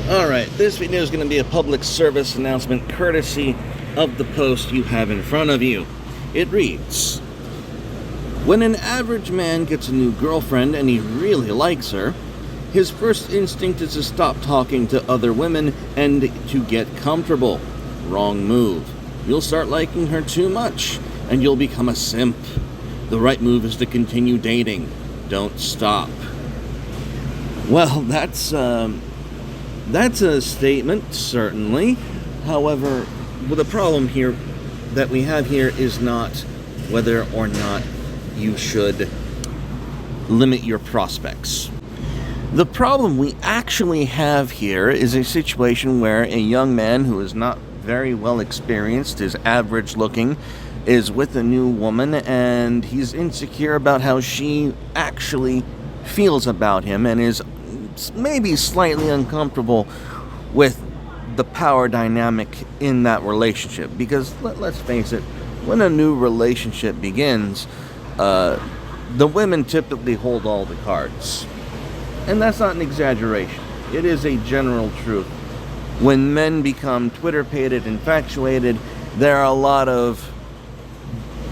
Alright, this video is going to be a public service announcement courtesy of the post you have in front of you. It reads, when an average man gets a new girlfriend and he really likes her, his first instinct is to stop talking to other women and to get comfortable. Wrong move. You'll start liking her too much, and you'll become a simp. The right move is to continue dating. Don't stop. Well, that's a statement, certainly. However, the problem here that we have here is not whether or not you should limit your prospects. The problem we actually have here is a situation where a young man who is not very well experienced, is average looking, is with a new woman, and he's insecure about how she actually feels about him and is maybe slightly uncomfortable with the power dynamic in that relationship. Because let's face it, when a new relationship begins, the women typically hold all the cards. And that's not an exaggeration. It is a general truth. When men become Twitter-pated, infatuated, there are a lot of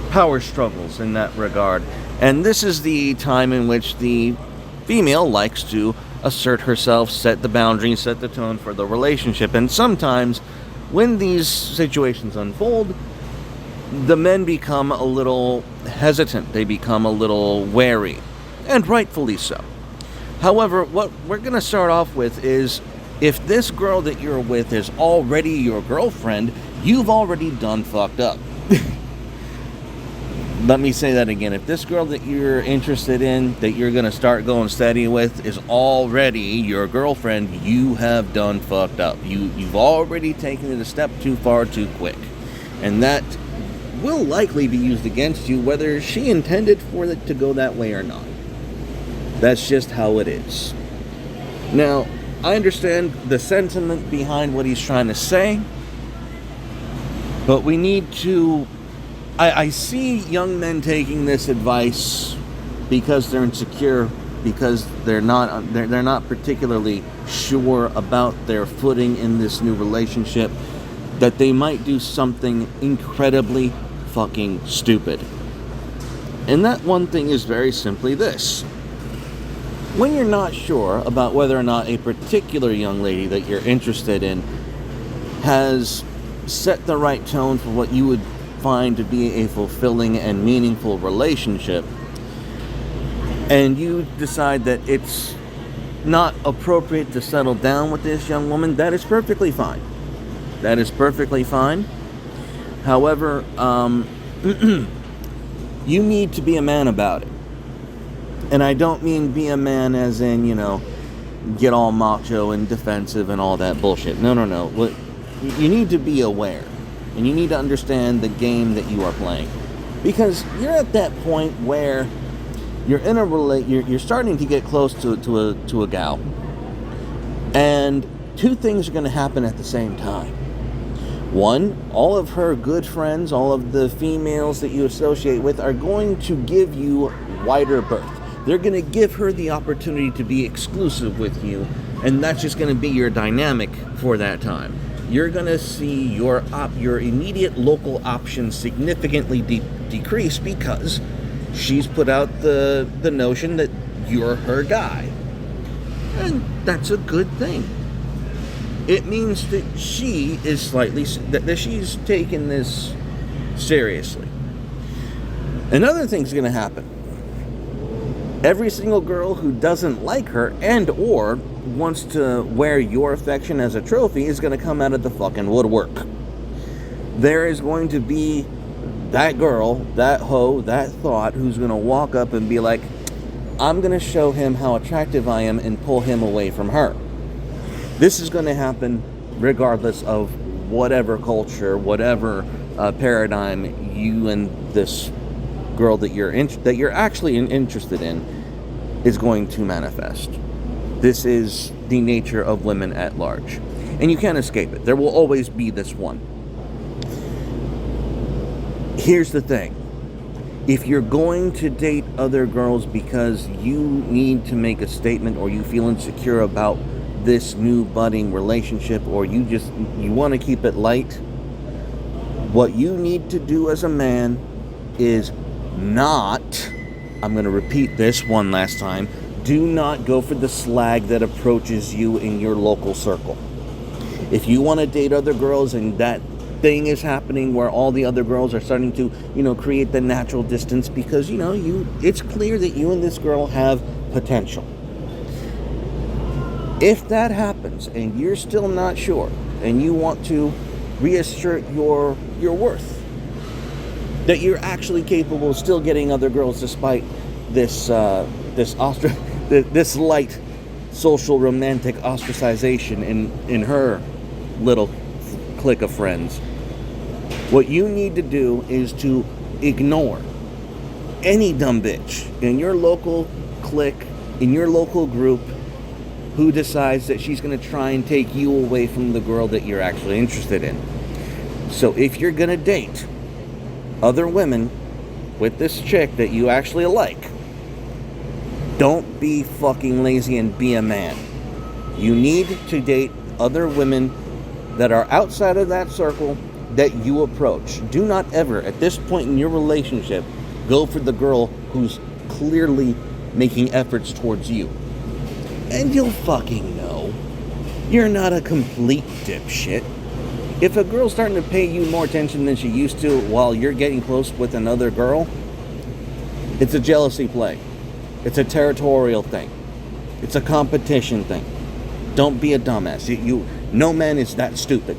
power struggles in that regard. And this is the time in which the female likes to assert herself, set the boundaries, set the tone for the relationship. And sometimes, when these situations unfold, the men become a little hesitant. They become a little wary. And rightfully so. However, what we're going to start off with is, if this girl that you're with is already your girlfriend, you've already done fucked up. Let me say that again. If this girl that you're interested in, that you're going to start going steady with, is already your girlfriend, you have done fucked up. You've already taken it a step too far too quick. And that will likely be used against you, whether she intended for it to go that way or not. That's just how it is. Now, I understand the sentiment behind what he's trying to say, but we need to... I see young men taking this advice because they're insecure, because they're not particularly sure about their footing in this new relationship, that they might do something incredibly fucking stupid. And that one thing is very simply this. When you're not sure about whether or not a particular young lady that you're interested in has set the right tone for what you would find to be a fulfilling and meaningful relationship, and you decide that it's not appropriate to settle down with this young woman, that is perfectly fine. That is perfectly fine. However, you need to be a man about it. And I don't mean be a man as in, get all macho and defensive and all that bullshit. No. You need to be aware. And you need to understand the game that you are playing. Because you're at that point where you're in you're starting to get close to a gal. And two things are going to happen at the same time. One, all of her good friends, all of the females that you associate with are going to give you wider berth. They're going to give her the opportunity to be exclusive with you, and that's just going to be your dynamic for that time. You're going to see your immediate local options significantly decrease because she's put out the notion that you're her guy. And that's a good thing. It means that she is that she's taken this seriously. Another thing's going to happen. Every single girl who doesn't like her and or wants to wear your affection as a trophy is going to come out of the fucking woodwork. There is going to be that girl, that hoe, that thought who's going to walk up and be like, I'm going to show him how attractive I am and pull him away from her. This is going to happen regardless of whatever culture, whatever paradigm you and this girl that you're actually interested in is going to manifest. This is the nature of women at large. And you can't escape it. There will always be this one. Here's the thing. If you're going to date other girls because you need to make a statement or you feel insecure about this new budding relationship, or you want to keep it light, what you need to do as a man is not, I'm going to repeat this one last time, do not go for the slag that approaches you in your local circle. If you want to date other girls and that thing is happening where all the other girls are starting to, create the natural distance because, it's clear that you and this girl have potential. If that happens and you're still not sure and you want to reassert your worth, that you're actually capable of still getting other girls despite this light social romantic ostracization in her little clique of friends, what you need to do is to ignore any dumb bitch in your local clique, in your local group, who decides that she's going to try and take you away from the girl that you're actually interested in. So if you're going to date other women with this chick that you actually like, don't be fucking lazy and be a man. You need to date other women that are outside of that circle that you approach. Do not ever, at this point in your relationship, go for the girl who's clearly making efforts towards you. And you'll fucking know. You're not a complete dipshit. If a girl's starting to pay you more attention than she used to while you're getting close with another girl, it's a jealousy play. It's a territorial thing. It's a competition thing. Don't be a dumbass. No man is that stupid.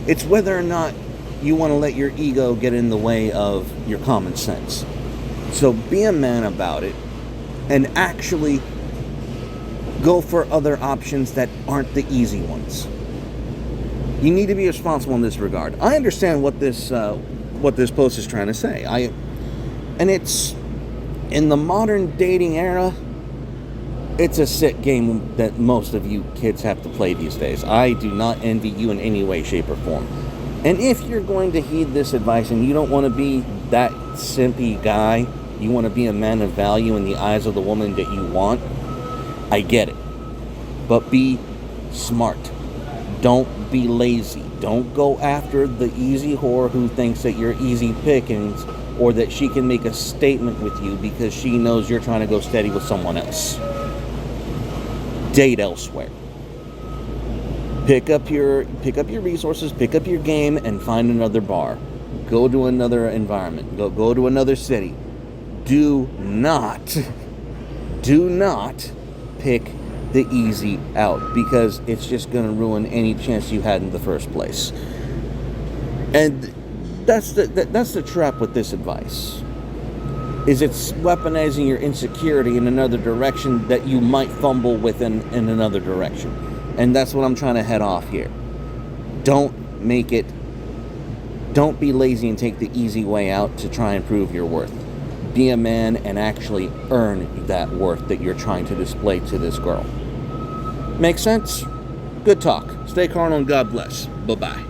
It's whether or not you want to let your ego get in the way of your common sense. So be a man about it and actually go for other options that aren't the easy ones. You need to be responsible in this regard. I understand what this post is trying to say. And it's, in the modern dating era, it's a sick game that most of you kids have to play these days. I do not envy you in any way, shape, or form. And if you're going to heed this advice and you don't want to be that simpy guy, you want to be a man of value in the eyes of the woman that you want, I get it. But be smart. Don't be lazy. Don't go after the easy whore who thinks that you're easy pickings or that she can make a statement with you because she knows you're trying to go steady with someone else. Date elsewhere. Pick up your resources, pick up your game, and find another bar. Go to another environment. Go to another city. Do not pick the easy out, because it's just going to ruin any chance you had in the first place. And that's the trap with this advice. Is it's weaponizing your insecurity in another direction that you might fumble with in another direction. And that's what I'm trying to head off here. Don't be lazy and take the easy way out to try and prove your worth. Be a man and actually earn that worth that you're trying to display to this girl. Make sense? Good talk. Stay carnal and God bless. Bye-bye.